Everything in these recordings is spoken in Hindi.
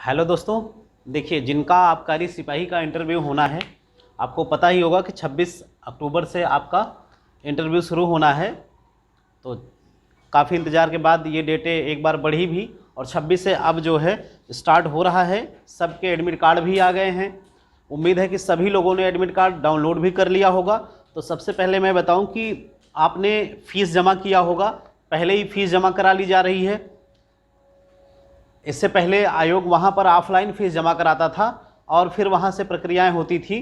हेलो दोस्तों, देखिए जिनका आबकारी सिपाही का इंटरव्यू होना है, आपको पता ही होगा कि 26 अक्टूबर से आपका इंटरव्यू शुरू होना है। तो काफ़ी इंतज़ार के बाद ये डेटें एक बार बढ़ी भी और 26 से अब जो है स्टार्ट हो रहा है। सबके एडमिट कार्ड भी आ गए हैं। उम्मीद है कि सभी लोगों ने एडमिट कार्ड डाउनलोड भी कर लिया होगा। तो सबसे पहले मैं बताऊं कि आपने फ़ीस जमा किया होगा, पहले ही फ़ीस जमा करा ली जा रही है। इससे पहले आयोग वहाँ पर ऑफलाइन फ़ीस जमा कराता था और फिर वहाँ से प्रक्रियाएं होती थी।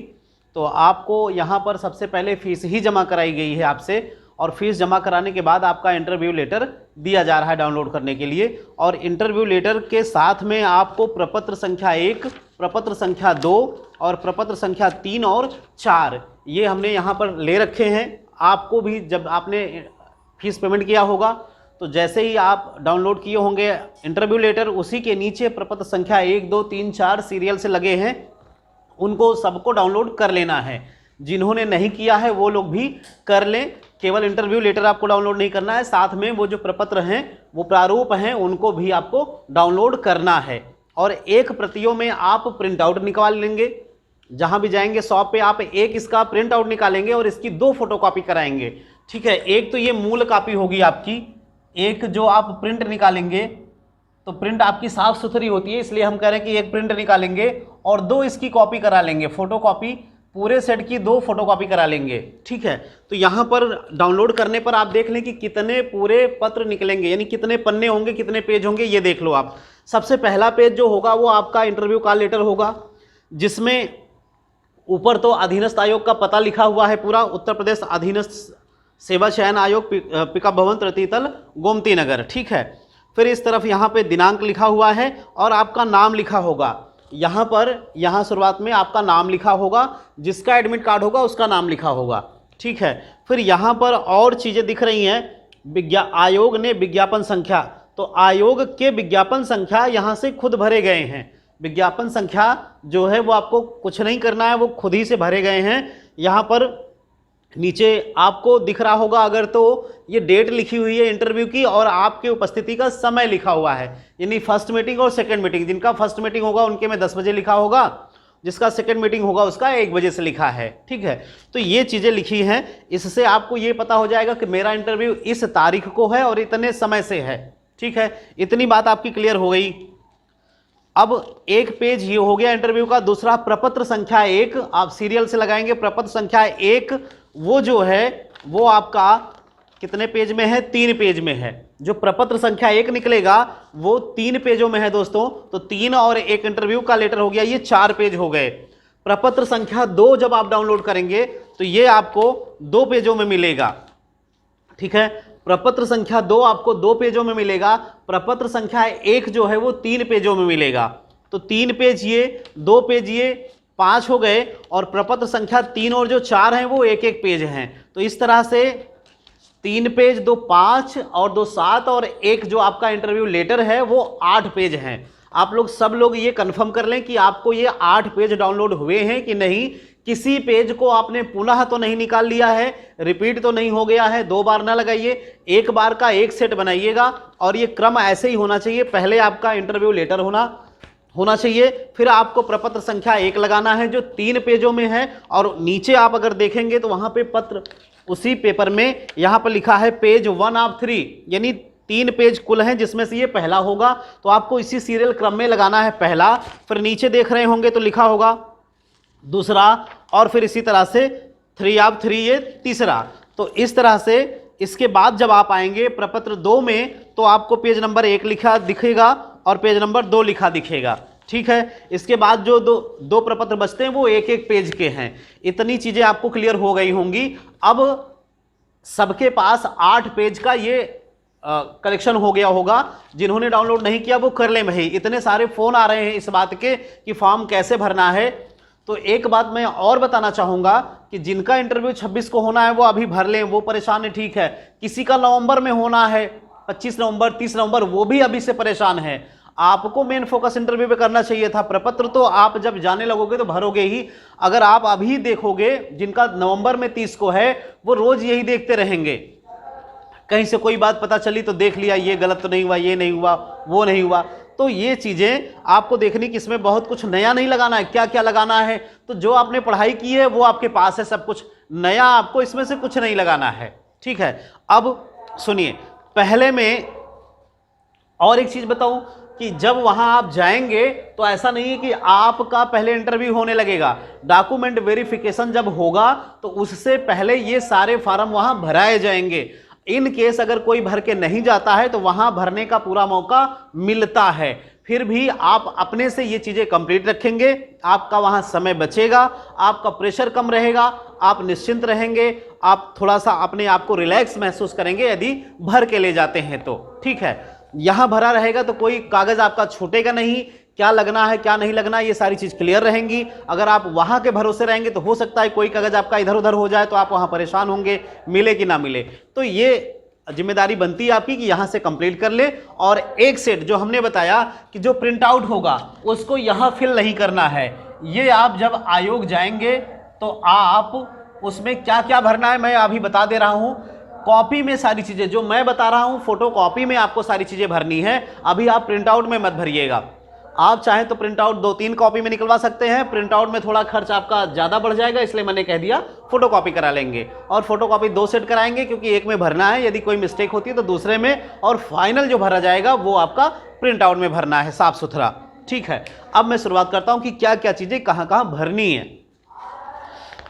तो आपको यहाँ पर सबसे पहले फ़ीस ही जमा कराई गई है आपसे, और फीस जमा कराने के बाद आपका इंटरव्यू लेटर दिया जा रहा है डाउनलोड करने के लिए। और इंटरव्यू लेटर के साथ में आपको प्रपत्र संख्या 1, प्रपत्र संख्या 2 और प्रपत्र संख्या 3 और 4 ये हमने यहाँ पर ले रखे हैं। आपको भी जब आपने फीस पेमेंट किया होगा तो जैसे ही आप डाउनलोड किए होंगे इंटरव्यू लेटर, उसी के नीचे प्रपत्र संख्या 1, 2, 3, 4 सीरियल से लगे हैं, उनको सबको डाउनलोड कर लेना है। जिन्होंने नहीं किया है वो लोग भी कर लें। केवल इंटरव्यू लेटर आपको डाउनलोड नहीं करना है, साथ में वो जो प्रपत्र हैं, वो प्रारूप हैं, उनको भी आपको डाउनलोड करना है। और एक प्रतियों में आप प्रिंट आउट निकाल लेंगे। जहां भी जाएंगे शॉप पे आप एक इसका प्रिंट आउट निकालेंगे और इसकी 2 फोटोकॉपी कराएंगे। ठीक है, एक तो ये मूल कॉपी होगी आपकी, एक जो आप प्रिंट निकालेंगे तो प्रिंट आपकी साफ सुथरी होती है, इसलिए हम कह रहे हैं कि एक प्रिंट निकालेंगे और 2 इसकी कॉपी करा लेंगे, फोटोकॉपी पूरे सेट की 2 फोटोकॉपी करा लेंगे। ठीक है, तो यहाँ पर डाउनलोड करने पर आप देख लें कि कितने पूरे पत्र निकलेंगे, यानी कितने पन्ने होंगे, कितने पेज होंगे, ये देख लो आप। सबसे पहला पेज जो होगा वो आपका इंटरव्यू कॉल लेटर होगा, जिसमें ऊपर तो अधीनस्थ आयोग का पता लिखा हुआ है पूरा, उत्तर प्रदेश अधीनस्थ सेवा चयन आयोग, पिकअप भवन, तृतीतल, गोमती नगर। ठीक है, फिर इस तरफ यहाँ पे दिनांक लिखा हुआ है और आपका नाम लिखा होगा। यहाँ शुरुआत में आपका नाम लिखा होगा, जिसका एडमिट कार्ड होगा उसका नाम लिखा होगा। ठीक है, फिर यहाँ पर और चीज़ें दिख रही हैं। आयोग ने विज्ञापन संख्या, तो आयोग के विज्ञापन संख्या यहाँ से खुद भरे गए हैं। विज्ञापन संख्या जो है वो आपको कुछ नहीं करना है, वो खुद ही से भरे गए हैं। यहाँ पर नीचे आपको दिख रहा होगा अगर, तो ये डेट लिखी हुई है इंटरव्यू की और आपके उपस्थिति का समय लिखा हुआ है, यानी फर्स्ट मीटिंग और सेकंड मीटिंग। जिनका फर्स्ट मीटिंग होगा उनके में 10 बजे लिखा होगा, जिसका सेकंड मीटिंग होगा उसका 1 बजे से लिखा है। ठीक है, तो ये चीज़ें लिखी हैं, इससे आपको ये पता हो जाएगा कि मेरा इंटरव्यू इस तारीख को है और इतने समय से है। ठीक है, इतनी बात आपकी क्लियर हो गई। अब एक पेज ये हो गया इंटरव्यू का। दूसरा प्रपत्र संख्या 1 आप सीरियल से लगाएंगे। प्रपत्र संख्या 1 वो जो है वो आपका कितने पेज में है? 3 पेज में है। जो प्रपत्र संख्या 1 निकलेगा वो 3 पेजों में है दोस्तों। तो 3 और 1 इंटरव्यू का लेटर हो गया, ये 4 पेज हो गए। प्रपत्र संख्या 2 जब आप डाउनलोड करेंगे तो ये आपको 2 पेजों में मिलेगा। ठीक है, प्रपत्र संख्या 2 आपको 2 पेजों में मिलेगा। प्रपत्र संख्या 1 जो है वो 3 पेजों में मिलेगा। तो 3 पेज ये, 2 पेज ये, 5 हो गए। और प्रपत्र संख्या 3 और जो 4 हैं वो 1-1 पेज हैं। तो इस तरह से 3 पेज, 2 5 और 2 7 और 1 जो आपका इंटरव्यू लेटर है वो 8 पेज हैं। आप लोग सब लोग ये कंफर्म कर लें कि आपको ये 8 पेज डाउनलोड हुए हैं कि नहीं। किसी पेज को आपने पुनः तो नहीं निकाल लिया है, रिपीट तो नहीं हो गया है। 2 बार ना लगाइए, एक बार का एक सेट बनाइएगा। और ये क्रम ऐसे ही होना चाहिए, पहले आपका इंटरव्यू लेटर होना चाहिए, फिर आपको प्रपत्र संख्या 1 लगाना है जो 3 पेजों में है। और नीचे आप अगर देखेंगे तो वहां पे पत्र, उसी पेपर में यहां पर लिखा है पेज 1 ऑफ 3, यानी 3 पेज कुल हैं, जिसमें से ये पहला होगा। तो आपको इसी सीरियल क्रम में लगाना है पहला, फिर नीचे देख रहे होंगे तो लिखा होगा दूसरा, और फिर इसी तरह से 3 ऑफ 3 ये तीसरा। तो इस तरह से इसके बाद जब आप आएंगे प्रपत्र 2 में तो आपको पेज नंबर 1 लिखा दिखेगा और पेज नंबर 2 लिखा दिखेगा। ठीक है, इसके बाद जो दो प्रपत्र बचते हैं वो 1-1 पेज के हैं। इतनी चीजें आपको क्लियर हो गई होंगी। अब सबके पास 8 पेज का ये कलेक्शन हो गया होगा। जिन्होंने डाउनलोड नहीं किया वो कर ले भाई। इतने सारे फोन आ रहे हैं इस बात के कि फॉर्म कैसे भरना है। तो एक बात मैं और बताना चाहूंगा कि जिनका इंटरव्यू 26 को होना है वो अभी भर लें, वो परेशान है। ठीक है, किसी का नवंबर में होना है, 25 नवंबर, 30 नवंबर, वो भी अभी से परेशान है। आपको मेन फोकस इंटरव्यू पे करना चाहिए था। प्रपत्र तो आप जब जाने लगोगे तो भरोगे ही। अगर आप अभी देखोगे जिनका नवंबर में 30 को है वो रोज यही देखते रहेंगे। कहीं से कोई बात पता चली तो देख लिया, ये गलत तो नहीं हुआ, ये नहीं हुआ, वो नहीं हुआ। तो ये चीज़ें आपको देखनी कि इसमें बहुत कुछ नया नहीं लगाना है, क्या क्या लगाना है। तो जो आपने पढ़ाई की है वो आपके पास है सब कुछ, नया आपको इसमें से कुछ नहीं लगाना है, ठीक है। अब सुनिए, पहले में और एक चीज़ बताऊं कि जब वहां आप जाएंगे तो ऐसा नहीं है कि आपका पहले इंटरव्यू होने लगेगा। डॉक्यूमेंट वेरिफिकेशन जब होगा तो उससे पहले ये सारे फॉर्म वहां भराए जाएंगे। इन केस अगर कोई भर के नहीं जाता है तो वहां भरने का पूरा मौका मिलता है। फिर भी आप अपने से ये चीज़ें कंप्लीट रखेंगे, आपका वहां समय बचेगा, आपका प्रेशर कम रहेगा, आप निश्चिंत रहेंगे, आप थोड़ा सा अपने आप को रिलैक्स महसूस करेंगे यदि भर के ले जाते हैं तो, ठीक है। यहां भरा रहेगा तो कोई कागज आपका छूटेगा नहीं, क्या लगना है क्या नहीं लगना ये सारी चीज क्लियर रहेंगी। अगर आप वहां के भरोसे रहेंगे तो हो सकता है कोई कागज आपका इधर उधर हो जाए तो आप वहां परेशान होंगे, मिले कि ना मिले। तो ये जिम्मेदारी बनती है आपकी कि यहां से कंप्लीट कर ले। और एक सेट जो हमने बताया कि जो प्रिंट आउट होगा उसको यहां फिल नहीं करना है। ये आप जब आयोग जाएंगे तो आप उसमें क्या क्या भरना है मैं अभी बता दे रहा हूं। कॉपी में सारी चीजें जो मैं बता रहा हूं, फोटो कॉपी में आपको सारी चीजें भरनी है। अभी आप प्रिंट आउट में मत भरिएगा। आप चाहें तो प्रिंट आउट 2-3 कॉपी में निकलवा सकते हैं। प्रिंट आउट में थोड़ा खर्च आपका ज़्यादा बढ़ जाएगा, इसलिए मैंने कह दिया फोटो कॉपी करा लेंगे। और फोटो कॉपी 2 सेट कराएंगे क्योंकि एक में भरना है, यदि कोई मिस्टेक होती है तो दूसरे में, और फाइनल जो भरा जाएगा वो आपका प्रिंट आउट में भरना है, साफ सुथरा, ठीक है। अब मैं शुरुआत करता हूं कि क्या क्या चीज़ें कहाँ कहाँ भरनी है।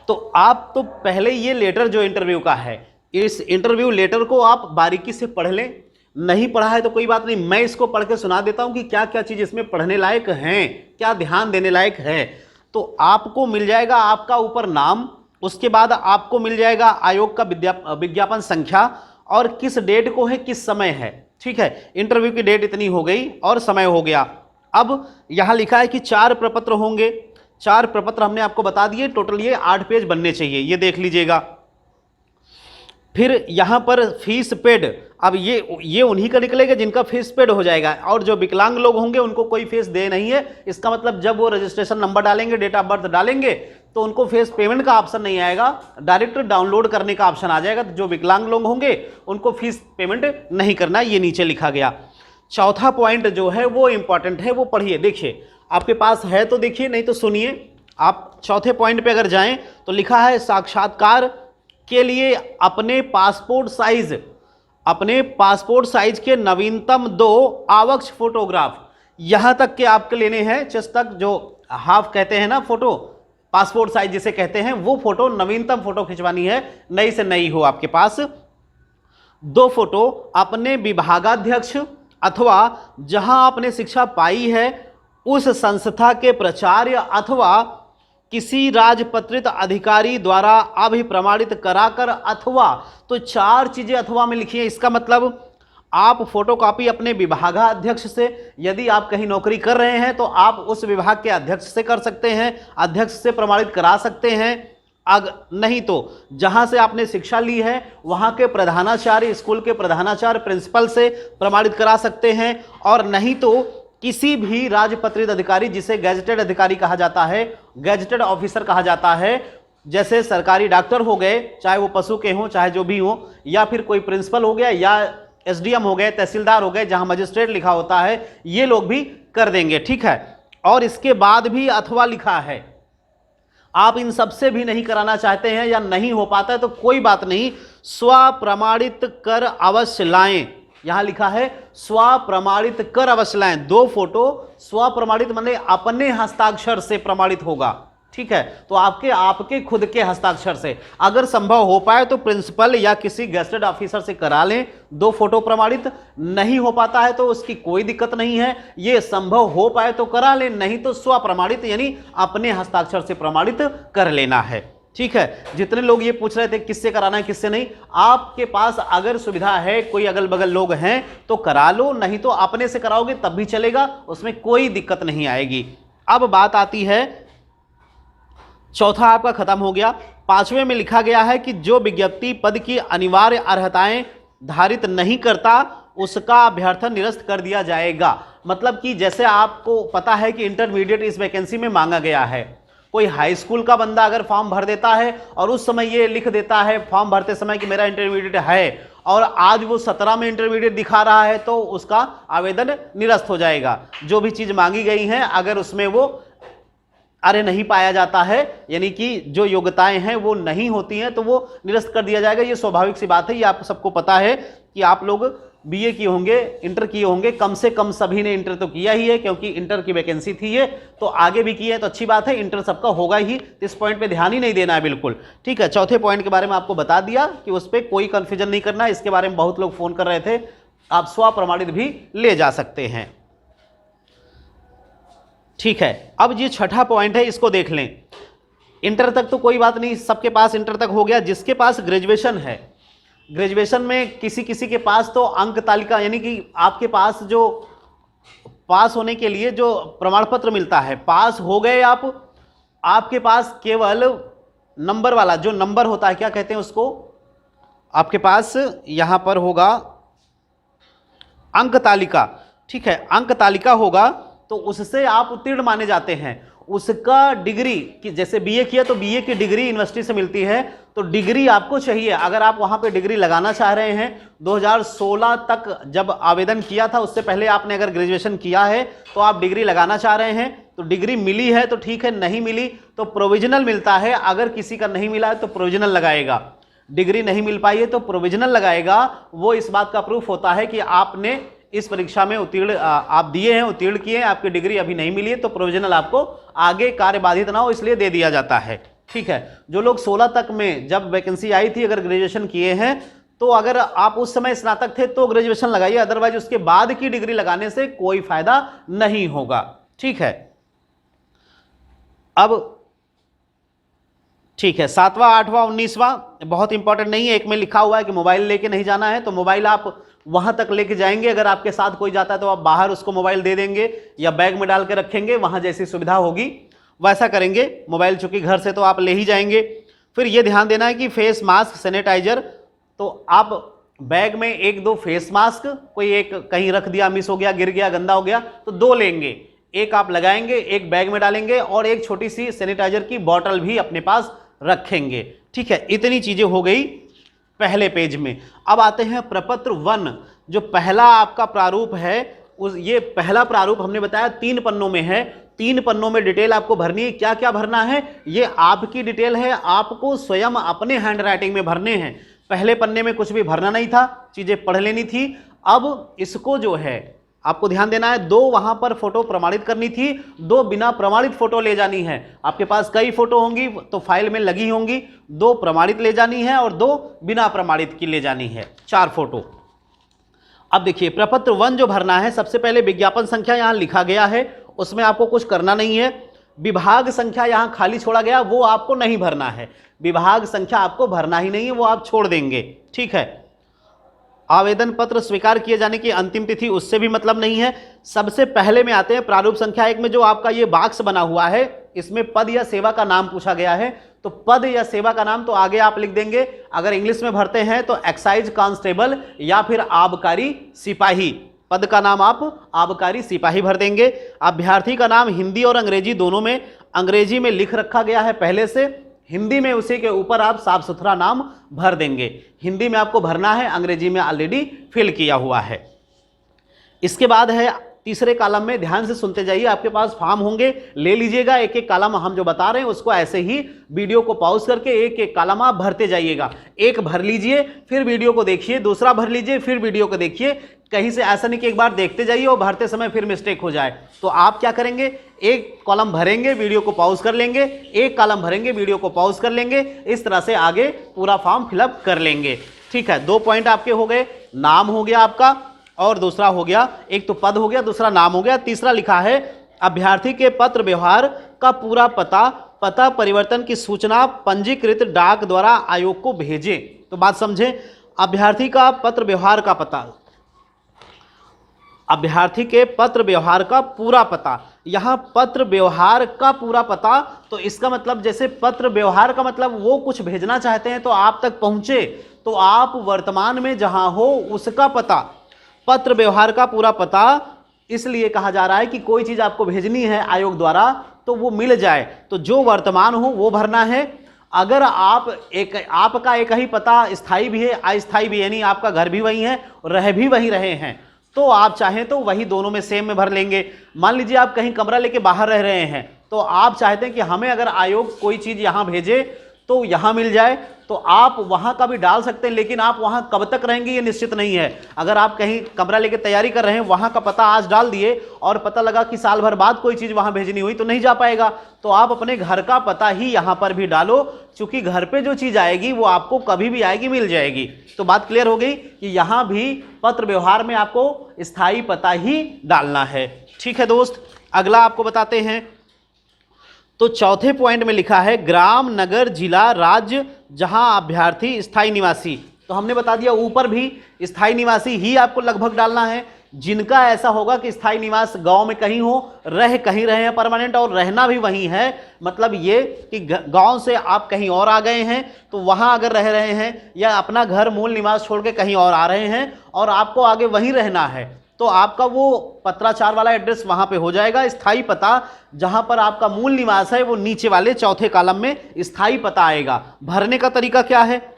तो आप तो पहले ये लेटर जो इंटरव्यू का है, इस इंटरव्यू लेटर को आप बारीकी से पढ़ लें। नहीं पढ़ा है तो कोई बात नहीं, मैं इसको पढ़ के सुना देता हूं कि क्या क्या चीज़ इसमें पढ़ने लायक हैं, क्या ध्यान देने लायक है। तो आपको मिल जाएगा आपका ऊपर नाम, उसके बाद आपको मिल जाएगा आयोग का विज्ञापन संख्या और किस डेट को है, किस समय है, ठीक है। इंटरव्यू की डेट इतनी हो गई और समय हो गया। अब यहां लिखा है कि 4 प्रपत्र होंगे। 4 प्रपत्र हमने आपको बता दिए, टोटल ये 8 पेज बनने चाहिए, ये देख लीजिएगा। फिर यहाँ पर फीस पेड, अब ये उन्हीं का निकलेगा जिनका फीस पेड हो जाएगा, और जो विकलांग लोग होंगे उनको कोई फीस दे नहीं है। इसका मतलब जब वो रजिस्ट्रेशन नंबर डालेंगे, डेट ऑफ बर्थ डालेंगे तो उनको फीस पेमेंट का ऑप्शन नहीं आएगा, डायरेक्ट डाउनलोड करने का ऑप्शन आ जाएगा। तो जो विकलांग लोग होंगे उनको फीस पेमेंट नहीं करना, ये नीचे लिखा गया। चौथा पॉइंट जो है वो इंपॉर्टेंट है, वो पढ़िए। देखिए आपके पास है तो देखिए, नहीं तो सुनिए। आप चौथे पॉइंट पे अगर जाएं तो लिखा है साक्षात्कार के लिए अपने पासपोर्ट साइज के नवीनतम 2 आवश्यक फोटोग्राफ, यहां तक के आपके लेने हैं, चेस्ट तक, जो हाफ कहते हैं ना फोटो, पासपोर्ट साइज जिसे कहते हैं, वो फोटो नवीनतम फोटो खिंचवानी है, नई से नई हो आपके पास। 2 फोटो अपने विभागाध्यक्ष अथवा जहां आपने शिक्षा पाई है उस संस्था के प्राचार्य अथवा किसी राजपत्रित अधिकारी द्वारा अभिप्रमाणित कराकर, अथवा, तो 4 चीजें अथवा में लिखी है। इसका मतलब आप फोटोकॉपी अपने विभागाध्यक्ष से, यदि आप कहीं नौकरी कर रहे हैं तो आप उस विभाग के अध्यक्ष से कर सकते हैं, अध्यक्ष से प्रमाणित करा सकते हैं। नहीं तो जहां से आपने शिक्षा ली है वहां के प्रधानाचार्य, स्कूल के प्रधानाचार्य, प्रिंसिपल से प्रमाणित करा सकते हैं। और नहीं तो किसी भी राजपत्रित अधिकारी, जिसे गैजेटेड अधिकारी कहा जाता है, गैजेटेड ऑफिसर कहा जाता है, जैसे सरकारी डॉक्टर हो गए, चाहे वो पशु के हों चाहे जो भी हो, या फिर कोई प्रिंसिपल हो गया, या एसडीएम हो गए, तहसीलदार हो गए, जहां मजिस्ट्रेट लिखा होता है, ये लोग भी कर देंगे, ठीक है। और इसके बाद भी अथवा लिखा है। आप इन सबसे भी नहीं कराना चाहते हैं या नहीं हो पाता है तो कोई बात नहीं, स्वप्रमाणित कर अवश्य लाएं। यहां लिखा है स्वप्रमाणित कर अवश्य लाएं। 2 फोटो स्वप्रमाणित माने अपने हस्ताक्षर से प्रमाणित होगा, ठीक है। तो आपके खुद के हस्ताक्षर से, अगर संभव हो पाए तो प्रिंसिपल या किसी गेस्टेड ऑफिसर से करा लें 2 फोटो प्रमाणित। नहीं हो पाता है तो उसकी कोई दिक्कत नहीं है, ये संभव हो पाए तो करा लें, नहीं तो स्वप्रमाणित यानी अपने हस्ताक्षर से प्रमाणित कर लेना है, ठीक है। जितने लोग ये पूछ रहे थे किससे कराना है किससे नहीं, आपके पास अगर सुविधा है, कोई अगल बगल लोग हैं तो करा लो, नहीं तो अपने से कराओगे तब भी चलेगा, उसमें कोई दिक्कत नहीं आएगी। अब बात आती है, चौथा आपका खत्म हो गया। 5वें में लिखा गया है कि जो विज्ञप्ति पद की अनिवार्य अर्हताएं धारित नहीं करता उसका अभ्यर्थन निरस्त कर दिया जाएगा। मतलब कि जैसे आपको पता है कि इंटरमीडिएट इस वैकेंसी में मांगा गया है, कोई हाई स्कूल का बंदा अगर फॉर्म भर देता है और उस समय ये लिख देता है फॉर्म भरते समय कि मेरा इंटरमीडिएट है, और आज वो 17 में इंटरमीडिएट दिखा रहा है तो उसका आवेदन निरस्त हो जाएगा। जो भी चीज मांगी गई है अगर उसमें वो अरे नहीं पाया जाता है, यानी कि जो योग्यताएं हैं वो नहीं होती हैं, तो वो निरस्त कर दिया जाएगा। ये स्वाभाविक सी बात है, ये आप सबको पता है कि आप लोग बीए किए होंगे, इंटर किए होंगे, कम से कम सभी ने इंटर तो किया ही है, क्योंकि इंटर की वैकेंसी थी ये, तो आगे भी किए तो अच्छी बात है, इंटर सबका होगा ही, इस पॉइंट पे ध्यान ही नहीं देना है बिल्कुल। ठीक है, चौथे पॉइंट के बारे में आपको बता दिया कि उस पर कोई कंफ्यूजन नहीं करना। इसके बारे में बहुत लोग फोन कर रहे थे, आप स्वप्रमाणित भी ले जा सकते हैं। ठीक है, अब ये छठा पॉइंट है, इसको देख लें। इंटर तक तो कोई बात नहीं, सबके पास इंटर तक हो गया। जिसके पास ग्रेजुएशन है, ग्रेजुएशन में किसी किसी के पास तो अंक तालिका, यानी कि आपके पास जो पास होने के लिए जो प्रमाण पत्र मिलता है, पास हो गए आप, आपके पास केवल नंबर वाला जो नंबर होता है, क्या कहते हैं उसको, आपके पास यहां पर होगा अंक तालिका। ठीक है, अंक तालिका होगा तो उससे आप उत्तीर्ण माने जाते हैं। उसका डिग्री कि जैसे बीए किया तो बीए की डिग्री यूनिवर्सिटी से मिलती है, तो डिग्री आपको चाहिए। अगर आप वहां पे डिग्री लगाना चाह रहे हैं, 2016 तक जब आवेदन किया था उससे पहले आपने अगर ग्रेजुएशन किया है तो आप डिग्री लगाना चाह रहे हैं, तो डिग्री मिली है तो ठीक है, नहीं मिली तो प्रोविजनल मिलता है। अगर किसी का नहीं मिला है तो प्रोविजनल लगाएगा, डिग्री नहीं मिल पाई है तो प्रोविजनल लगाएगा। वो इस बात का प्रूफ होता है कि आपने इस परीक्षा में उत्तीर्ण आप दिए हैं, उत्तीर्ण किए हैं, आपकी डिग्री अभी नहीं मिली है, तो प्रोविजनल आपको आगे कार्य बाधित ना हो इसलिए दे दिया जाता है। ठीक है, जो लोग 16 तक में जब वैकेंसी आई थी अगर ग्रेजुएशन किए हैं, तो अगर आप उस समय स्नातक थे तो ग्रेजुएशन लगाइए, अदरवाइज उसके बाद की डिग्री लगाने से कोई फायदा नहीं होगा। ठीक है, अब ठीक है, 7वां 8वां 19वां बहुत इंपॉर्टेंट नहीं है। एक में लिखा हुआ है कि मोबाइल लेके नहीं जाना है, तो मोबाइल आप वहां तक लेके जाएंगे। अगर आपके साथ कोई जाता है तो आप बाहर उसको मोबाइल दे देंगे या बैग में डाल के रखेंगे, वहां जैसी सुविधा होगी वैसा करेंगे। मोबाइल चूंकि घर से तो आप ले ही जाएंगे। फिर ये ध्यान देना है कि फेस मास्क, सैनिटाइजर, तो आप बैग में 1-2 फेस मास्क, कोई एक कहीं रख दिया, मिस हो गया, गिर गया, गंदा हो गया तो 2 लेंगे, एक आप लगाएंगे, एक बैग में डालेंगे, और एक छोटी सी सैनिटाइजर की बोतल भी अपने पास रखेंगे। ठीक है, इतनी चीजें हो गई पहले पेज में। अब आते हैं प्रपत्र 1, जो पहला आपका प्रारूप है। ये पहला प्रारूप हमने बताया 3 पन्नों में है। 3 पन्नों में डिटेल आपको भरनी है। क्या क्या भरना है, ये आपकी डिटेल है, आपको स्वयं अपने हैंड राइटिंग में भरने हैं। पहले पन्ने में कुछ भी भरना नहीं था, चीजें पढ़ लेनी थी। अब इसको जो है आपको ध्यान देना है, 2 वहां पर फोटो प्रमाणित करनी थी, 2 बिना प्रमाणित फोटो ले जानी है। आपके पास कई फोटो होंगी तो फाइल में लगी होंगी, 2 प्रमाणित ले जानी है और 2 बिना प्रमाणित की ले जानी है, 4 फोटो। अब देखिए प्रपत्र 1 जो भरना है, सबसे पहले विज्ञापन संख्या यहां लिखा गया है, उसमें आपको कुछ करना नहीं है। विभाग संख्या यहां खाली छोड़ा गया, वो आपको नहीं भरना है। विभाग संख्या आपको भरना ही नहीं है, वो आप छोड़ देंगे। ठीक है, आवेदन पत्र स्वीकार किए जाने की अंतिम तिथि, उससे भी मतलब नहीं है। सबसे पहले में आते हैं प्रारूप संख्या 1 में, जो आपका ये बॉक्स बना हुआ है, इसमें पद या सेवा का नाम पूछा गया है। तो पद या सेवा का नाम तो आगे आप लिख देंगे। अगर इंग्लिश में भरते हैं तो एक्साइज कांस्टेबल या फिर आबकारी सिपाही, पद का नाम आप आबकारी सिपाही भर देंगे। अभ्यर्थी का नाम हिंदी और अंग्रेजी दोनों में, अंग्रेजी में लिख रखा गया है पहले से, हिंदी में उसी के ऊपर आप साफ सुथरा नाम भर देंगे। हिंदी में आपको भरना है, अंग्रेजी में ऑलरेडी फिल किया हुआ है। इसके बाद है तीसरे कॉलम में, ध्यान से सुनते जाइए, आपके पास फॉर्म होंगे, ले लीजिएगा। एक एक कॉलम हम जो बता रहे हैं उसको ऐसे ही वीडियो को पॉज करके एक एक कॉलम आप भरते जाइएगा। एक भर लीजिए, फिर वीडियो को देखिए, दूसरा भर लीजिए, फिर वीडियो को देखिए। कहीं से ऐसा नहीं कि एक बार देखते जाइए और भरते समय फिर मिस्टेक हो जाए। तो आप क्या करेंगे, एक कॉलम भरेंगे, वीडियो को पॉज कर लेंगे, एक कॉलम भरेंगे, वीडियो को पॉज कर लेंगे, इस तरह से आगे पूरा फॉर्म फिलअप कर लेंगे। ठीक है, 2 पॉइंट आपके हो गए, नाम हो गया आपका और दूसरा हो गया, एक तो पद हो गया, दूसरा नाम हो गया। तीसरा लिखा है अभ्यर्थी के पत्र व्यवहार का पूरा पता, पता परिवर्तन की सूचना पंजीकृत डाक द्वारा आयोग को भेजें। तो बात समझें, अभ्यर्थी का पत्र व्यवहार का पता, अभ्यर्थी के पत्र व्यवहार का पूरा पता, यहां पत्र व्यवहार का पूरा पता, तो इसका मतलब जैसे पत्र व्यवहार का मतलब वो कुछ भेजना चाहते हैं तो आप तक पहुंचे, तो आप वर्तमान में जहां हो उसका पता, पत्र व्यवहार का पूरा पता। इसलिए कहा जा रहा है कि कोई चीज आपको भेजनी है आयोग द्वारा तो वो मिल जाए, तो जो वर्तमान हो वो भरना है। अगर आपका एक ही पता स्थायी भी है अस्थायी भी, यानी आपका घर भी वही है और रह भी वही रहे हैं, तो आप चाहें तो वही दोनों में सेम में भर लेंगे। मान लीजिए आप कहीं कमरा लेके बाहर रह रहे हैं, तो आप चाहते हैं कि हमें अगर आयोग कोई चीज़ यहाँ भेजे तो यहाँ मिल जाए, तो आप वहाँ का भी डाल सकते हैं, लेकिन आप वहाँ कब तक रहेंगे ये निश्चित नहीं है। अगर आप कहीं कमरा लेके तैयारी कर रहे हैं, वहाँ का पता आज डाल दिए और पता लगा कि साल भर बाद कोई चीज़ वहाँ भेजनी हुई तो नहीं जा पाएगा, तो आप अपने घर का पता ही यहाँ पर भी डालो, क्योंकि घर पे जो चीज़ आएगी वो आपको कभी भी आएगी, मिल जाएगी। तो बात क्लियर हो गई कि यहाँ भी पत्र व्यवहार में आपको स्थायी पता ही डालना है। ठीक है दोस्त, अगला आपको बताते हैं। तो चौथे पॉइंट में लिखा है ग्राम, नगर, जिला, राज्य जहां अभ्यर्थी स्थायी निवासी। तो हमने बता दिया ऊपर भी स्थायी निवासी ही आपको लगभग डालना है। जिनका ऐसा होगा कि स्थायी निवास गांव में कहीं हो, रह कहीं रहे हैं परमानेंट और रहना भी वहीं है, मतलब ये कि गांव से आप कहीं और आ गए हैं तो वहां अगर रह रहे हैं, या अपना घर मूल निवास छोड़ के कहीं और आ रहे हैं और आपको आगे वहीं रहना है, तो आपका वो पत्राचार वाला एड्रेस वहां पे हो जाएगा। स्थायी पता जहां पर आपका मूल निवास है वो नीचे वाले चौथे कॉलम में स्थायी पता आएगा। भरने का तरीका क्या है?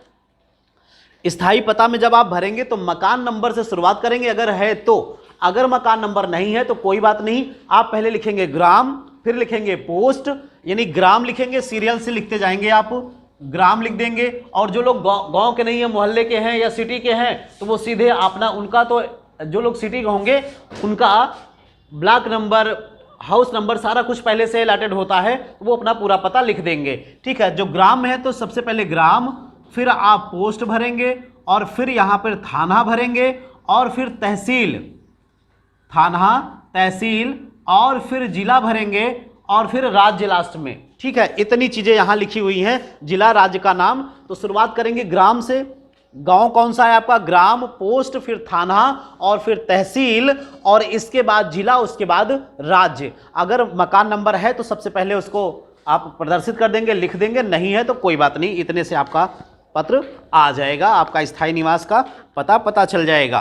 स्थायी पता में जब आप भरेंगे तो मकान नंबर से शुरुआत करेंगे अगर है तो, अगर मकान नंबर नहीं है तो कोई बात नहीं, आप पहले लिखेंगे ग्राम, फिर लिखेंगे पोस्ट, यानी ग्राम लिखेंगे, सीरियल से लिखते जाएंगे, आप ग्राम लिख देंगे। और जो लोग गांव के नहीं है, मोहल्ले के हैं या सिटी के हैं, तो वो सीधे अपना, उनका तो जो लोग सिटी के होंगे उनका ब्लॉक नंबर, हाउस नंबर सारा कुछ पहले से अलॉटेड होता है, वो अपना पूरा पता लिख देंगे। ठीक है, जो ग्राम में है तो सबसे पहले ग्राम, फिर आप पोस्ट भरेंगे और फिर यहाँ पर थाना भरेंगे और फिर तहसील, थाना, तहसील और फिर जिला भरेंगे और फिर राज्य लास्ट में। ठीक है, इतनी चीजें यहाँ लिखी हुई हैं, जिला राज्य का नाम। तो शुरुआत करेंगे ग्राम से, गांव कौन सा है आपका? ग्राम, पोस्ट, फिर थाना और फिर तहसील और इसके बाद जिला, उसके बाद राज्य। अगर मकान नंबर है तो सबसे पहले उसको आप प्रदर्शित कर देंगे, लिख देंगे, नहीं है तो कोई बात नहीं, इतने से आपका पत्र आ जाएगा, आपका स्थायी निवास का पता चल जाएगा।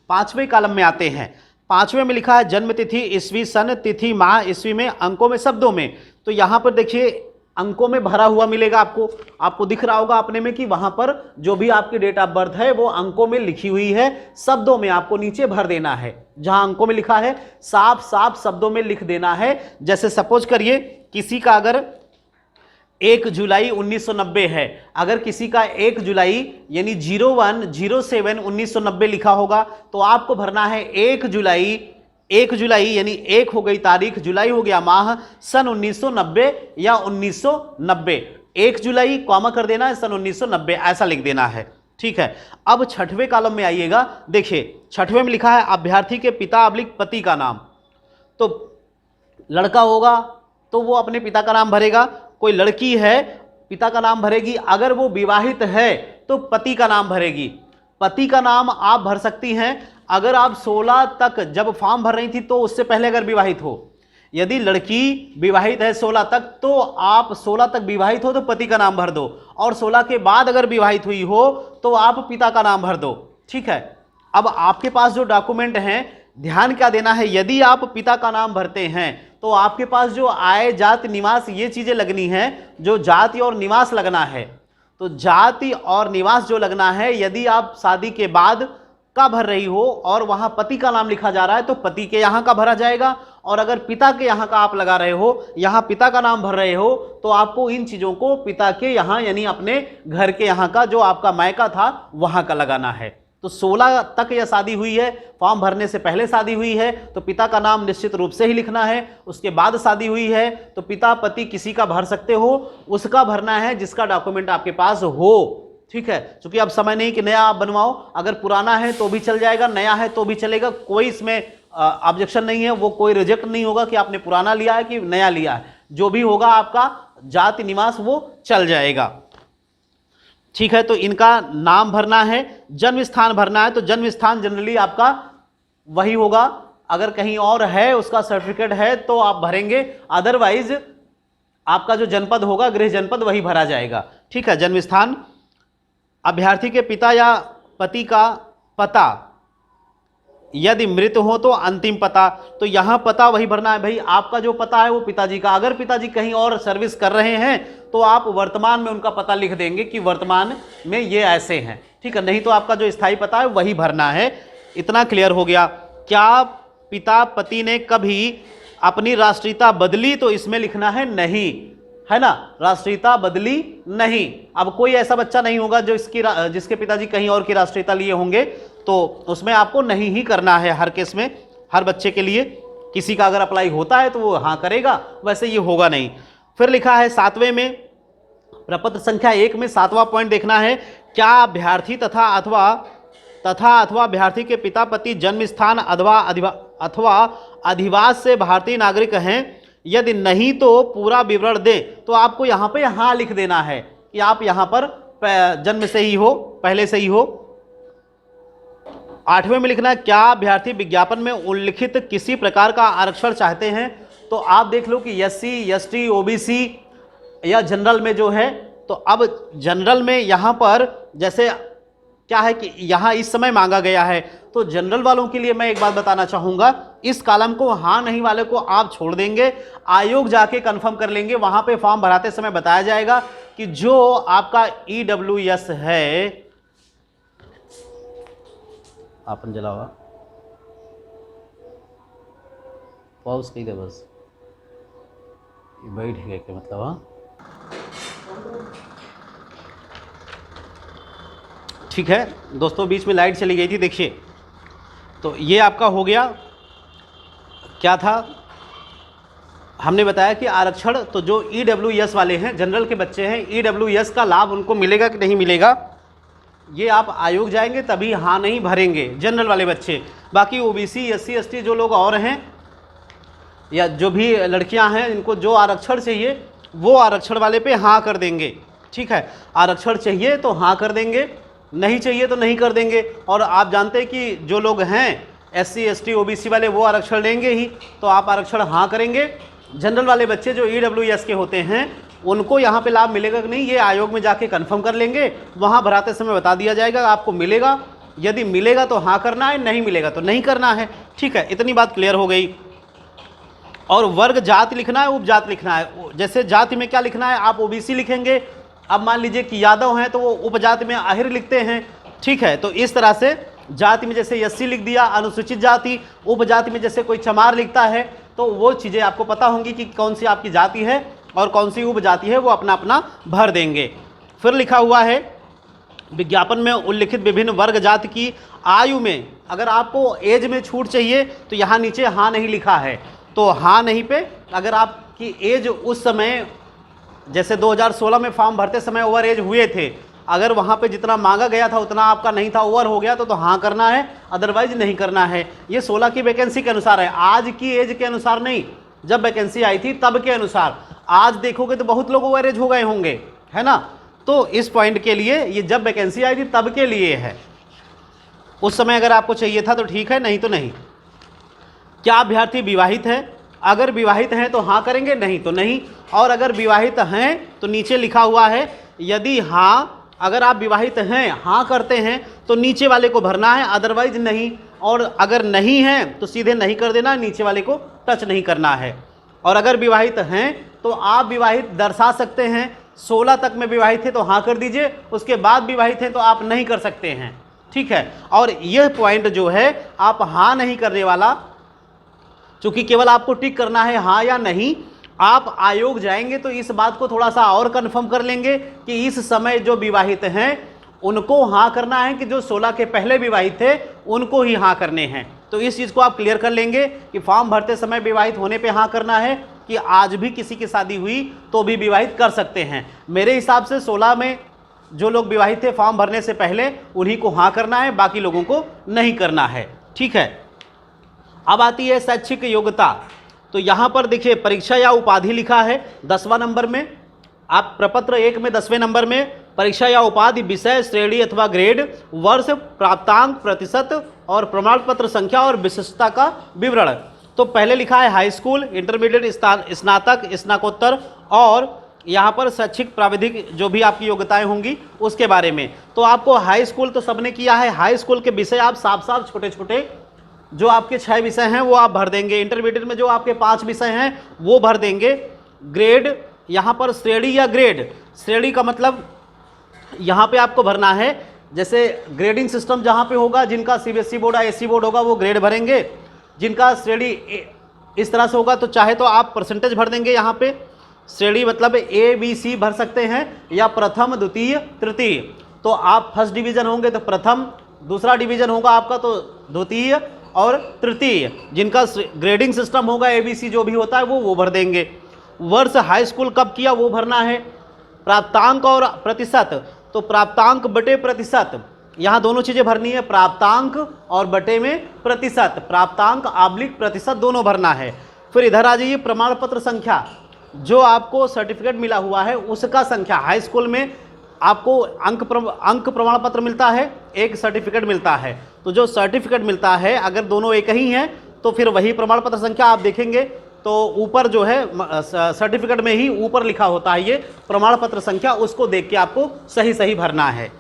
पांचवें कॉलम में आते हैं। पांचवें में लिखा है जन्म तिथि, ईस्वी सन, तिथि, माह, ईस्वी में, अंकों में, शब्दों में। तो यहां पर देखिए अंकों में भरा हुआ मिलेगा आपको दिख रहा होगा अपने में कि वहां पर जो भी आपकी डेट ऑफ बर्थ है वो अंकों में लिखी हुई है, शब्दों में आपको नीचे भर देना है। जहां अंकों में लिखा है साफ साफ शब्दों में लिख देना है। जैसे सपोज करिए किसी का अगर 1 जुलाई 1990 है, अगर किसी का 1 जुलाई यानी 01/07/1990 लिखा होगा तो आपको भरना है 1 जुलाई यानी 1 हो गई तारीख, जुलाई हो गया माह, सन 1990 या 1990, 1 जुलाई कॉमा कर देना है, सन 1990 ऐसा लिख देना है। ठीक है, अब छठवें कॉलम में आइएगा। देखिए छठवें में लिखा है अभ्यर्थी के पिता अब्लिक पति का नाम। तो लड़का होगा तो वो अपने पिता का नाम भरेगा, कोई लड़की है पिता का नाम भरेगी, अगर वो विवाहित है तो पति का नाम भरेगी। पति का नाम आप भर सकती हैं अगर आप 16 तक जब फॉर्म भर रही थी तो उससे पहले अगर विवाहित हो। यदि लड़की विवाहित है 16 तक तो आप 16 तक विवाहित हो तो पति का नाम भर दो, और 16 के बाद अगर विवाहित हुई हो तो आप पिता का नाम भर दो। ठीक है, अब आपके पास जो डॉक्यूमेंट हैं, ध्यान क्या देना है, यदि आप पिता का नाम भरते हैं तो आपके पास जो आय, जाति, निवास ये चीजें लगनी है, जो जाति और निवास लगना है। तो जाति और निवास जो लगना है, यदि आप शादी के बाद का भर रही हो और वहां पति का नाम लिखा जा रहा है तो पति के यहां का भरा जाएगा, और अगर पिता के यहां का आप लगा रहे हो, यहां पिता का नाम भर रहे हो, तो आपको इन चीजों को पिता के यहां यानी अपने घर के यहां का जो आपका मायका था वहां का लगाना है। तो 16 तक यह शादी हुई है, फॉर्म भरने से पहले शादी हुई है तो पिता का नाम निश्चित रूप से ही लिखना है। उसके बाद शादी हुई है तो पिता पति किसी का भर सकते हो, उसका भरना है जिसका डॉक्यूमेंट आपके पास हो। ठीक है, क्योंकि अब समय नहीं कि नया आप बनवाओ, अगर पुराना है तो भी चल जाएगा, नया है तो भी चलेगा, कोई इसमें ऑब्जेक्शन नहीं है, वो कोई रिजेक्ट नहीं होगा कि आपने पुराना लिया है कि नया लिया है, जो भी होगा आपका जाति निवास वो चल जाएगा। ठीक है, तो इनका नाम भरना है, जन्म स्थान भरना है, तो जन्म स्थान जनरली आपका वही होगा, अगर कहीं और है उसका सर्टिफिकेट है तो आप भरेंगे, अदरवाइज आपका जो जनपद होगा, गृह जनपद, वही भरा जाएगा। ठीक है, जन्म स्थान, अभ्यर्थी के पिता या पति का पता, यदि मृत हो तो अंतिम पता। तो यहाँ पता वही भरना है भाई, आपका जो पता है वो पिताजी का। अगर पिताजी कहीं और सर्विस कर रहे हैं तो आप वर्तमान में उनका पता लिख देंगे कि वर्तमान में ये ऐसे हैं, ठीक है। नहीं तो आपका जो स्थायी पता है वही भरना है। इतना क्लियर हो गया। क्या पिता पति ने कभी अपनी राष्ट्रीयता बदली, तो इसमें लिखना है नहीं, है ना, राष्ट्रीयता बदली नहीं। अब कोई ऐसा बच्चा नहीं होगा जो जिसके पिताजी कहीं और की राष्ट्रीयता लिए होंगे, तो उसमें आपको नहीं ही करना है हर केस में, हर बच्चे के लिए। किसी का अगर अप्लाई होता है तो वो हाँ करेगा, वैसे ये होगा नहीं। फिर लिखा है 7वें में, प्रपत्र संख्या 1 में 7वां पॉइंट देखना है। क्या अभ्यर्थी तथा अथवा अभ्यर्थी के पिता पति जन्म स्थान अथवा अधिवास से भारतीय नागरिक हैं? यदि नहीं तो पूरा विवरण दे। तो आपको यहाँ पे हाँ लिख देना है कि आप यहाँ पर जन्म से ही हो, पहले से ही हो। 8वें में लिखना है, क्या अभ्यर्थी विज्ञापन में उल्लिखित किसी प्रकार का आरक्षण चाहते हैं? तो आप देख लो कि SC, ST, OBC या जनरल में जो है, तो अब जनरल में यहाँ पर जैसे क्या है कि यहाँ इस समय मांगा गया है, तो जनरल वालों के लिए मैं एक बात बताना चाहूँगा, इस कॉलम को हाँ नहीं वाले को आप छोड़ देंगे, आयोग जाके कंफर्म कर लेंगे। वहाँ पे फॉर्म भराते समय बताया जाएगा कि जो आपका EWS है, आपन जलावा पॉज कही दे बस, बैठ गए क्या मतलब, हाँ ठीक है दोस्तों, बीच में लाइट चली गई थी, देखिए। तो ये आपका हो गया, क्या था, हमने बताया कि आरक्षण, तो जो EWS वाले हैं, जनरल के बच्चे हैं, EWS का लाभ उनको मिलेगा कि नहीं मिलेगा, ये आप आयोग जाएंगे तभी हाँ नहीं भरेंगे, जनरल वाले बच्चे। बाकी OBC, SC, ST जो लोग और हैं या जो भी लड़कियां हैं, इनको जो आरक्षण चाहिए वो आरक्षण वाले पे हाँ कर देंगे, ठीक है। आरक्षण चाहिए तो हाँ कर देंगे, नहीं चाहिए तो नहीं कर देंगे। और आप जानते हैं कि जो लोग हैं SC, ST, OBC वाले, वो आरक्षण लेंगे ही, तो आप आरक्षण हाँ करेंगे। जनरल वाले बच्चे जो EWS के होते हैं, उनको यहाँ पे लाभ मिलेगा कि नहीं, ये आयोग में जाके कंफर्म कर लेंगे, वहाँ भराते समय बता दिया जाएगा आपको मिलेगा। यदि मिलेगा तो हाँ करना है, नहीं मिलेगा तो नहीं करना है, ठीक है। इतनी बात क्लियर हो गई। और वर्ग जाति लिखना है, उपजाति लिखना है। जैसे जाति में क्या लिखना है, आप OBC लिखेंगे। अब मान लीजिए कि यादव हैं तो वो उपजाति में आहिर लिखते हैं, ठीक है। तो इस तरह से जाति में जैसे SC लिख दिया, अनुसूचित जाति। उपजाति में जैसे कोई चमार लिखता है, तो वो चीज़ें आपको पता होंगी कि कौन सी आपकी जाति है और कौन सी उपजाति है, वो अपना अपना भर देंगे। फिर लिखा हुआ है, विज्ञापन में उल्लिखित विभिन्न वर्ग जाति की आयु में, अगर आपको एज में छूट चाहिए तो यहाँ नीचे हाँ नहीं लिखा है, तो हाँ नहीं पे अगर आपकी एज उस समय, जैसे 2016 में फॉर्म भरते समय ओवर एज हुए थे, अगर वहाँ पे जितना मांगा गया था उतना आपका नहीं था, ओवर हो गया, तो हाँ करना है, अदरवाइज नहीं करना है। ये 16 की वैकेंसी के अनुसार है, आज की एज के अनुसार नहीं, जब वैकेंसी आई थी तब के अनुसार। आज देखोगे तो बहुत लोग ओवर एज हो गए होंगे, है ना। तो इस पॉइंट के लिए ये जब वैकेंसी आई थी तब के लिए है, उस समय अगर आपको चाहिए था तो ठीक है, नहीं तो नहीं। क्या अभ्यर्थी विवाहित है? अगर विवाहित हैं तो हाँ करेंगे, नहीं तो नहीं। और अगर विवाहित हैं तो नीचे लिखा हुआ है, यदि हाँ, अगर आप विवाहित हैं, हाँ करते हैं, तो नीचे वाले को भरना है, अदरवाइज नहीं। और अगर नहीं हैं तो सीधे नहीं कर देना, नीचे वाले को टच नहीं करना है। और अगर विवाहित हैं तो आप विवाहित दर्शा सकते हैं, 16 तक में विवाहित थे तो हाँ कर दीजिए, उसके बाद विवाहित हैं तो आप नहीं कर सकते हैं, ठीक है। और यह पॉइंट जो है, आप हाँ नहीं करने वाला, चूंकि केवल आपको टिक करना है हाँ या नहीं, आप आयोग जाएंगे तो इस बात को थोड़ा सा और कंफर्म कर लेंगे कि इस समय जो विवाहित हैं उनको हाँ करना है कि जो 16 के पहले विवाहित थे उनको ही हाँ करने हैं। तो इस चीज़ को आप क्लियर कर लेंगे कि फॉर्म भरते समय विवाहित होने पे हाँ करना है, कि आज भी किसी की शादी हुई तो भी विवाहित कर सकते हैं। मेरे हिसाब से 16 में जो लोग विवाहित थे फॉर्म भरने से पहले, उन्हीं को हाँ करना है, बाकी लोगों को नहीं करना है, ठीक है। अब आती है शैक्षिक योग्यता। तो यहाँ पर देखिए परीक्षा या उपाधि लिखा है 10वां नंबर में, आप प्रपत्र 1 में 10वें नंबर में परीक्षा या उपाधि, विषय, श्रेणी अथवा ग्रेड, वर्ष, प्राप्तांक, प्रतिशत और प्रमाण पत्र संख्या और विशिष्टता का विवरण। तो पहले लिखा है हाई स्कूल, इंटरमीडिएट, स्नातक, स्नातकोत्तर और यहाँ पर शैक्षिक प्राविधिक जो भी आपकी योग्यताएं होंगी उसके बारे में। तो आपको हाई स्कूल तो सबने किया है, हाई स्कूल के विषय आप साफ साफ छोटे छोटे जो आपके 6 विषय हैं वो आप भर देंगे। इंटरमीडिएट में जो आपके 5 विषय हैं वो भर देंगे। ग्रेड, यहाँ पर श्रेणी या ग्रेड, श्रेणी का मतलब यहाँ पे आपको भरना है, जैसे ग्रेडिंग सिस्टम जहाँ पे होगा, जिनका सीबीएसई बोर्ड या एससी बोर्ड होगा वो ग्रेड भरेंगे, जिनका श्रेणी इस तरह से होगा तो चाहे तो आप परसेंटेज भर देंगे। यहाँ पे श्रेणी मतलब ए बी सी भर सकते हैं, या प्रथम द्वितीय तृतीय। तो आप फर्स्ट डिवीजन होंगे तो प्रथम, दूसरा डिवीजन होगा आपका तो द्वितीय और तृतीय। जिनका ग्रेडिंग सिस्टम होगा ABC जो भी होता है वो भर देंगे। वर्ष हाई स्कूल कब किया वो भरना है। प्राप्तांक और प्रतिशत, तो प्राप्तांक बटे प्रतिशत, यहाँ दोनों चीज़ें भरनी है, प्राप्तांक और बटे में प्रतिशत, प्राप्तांक आब्लिक प्रतिशत दोनों भरना है। फिर इधर आ जाइए, प्रमाण पत्र संख्या, जो आपको सर्टिफिकेट मिला हुआ है उसका संख्या। हाई स्कूल में आपको अंक प्रमाण पत्र मिलता है, एक सर्टिफिकेट मिलता है। तो जो सर्टिफिकेट मिलता है अगर दोनों एक ही हैं तो फिर वही प्रमाण पत्र संख्या आप देखेंगे तो ऊपर जो है सर्टिफिकेट में ही ऊपर लिखा होता है ये प्रमाण पत्र संख्या, उसको देख के आपको सही सही भरना है।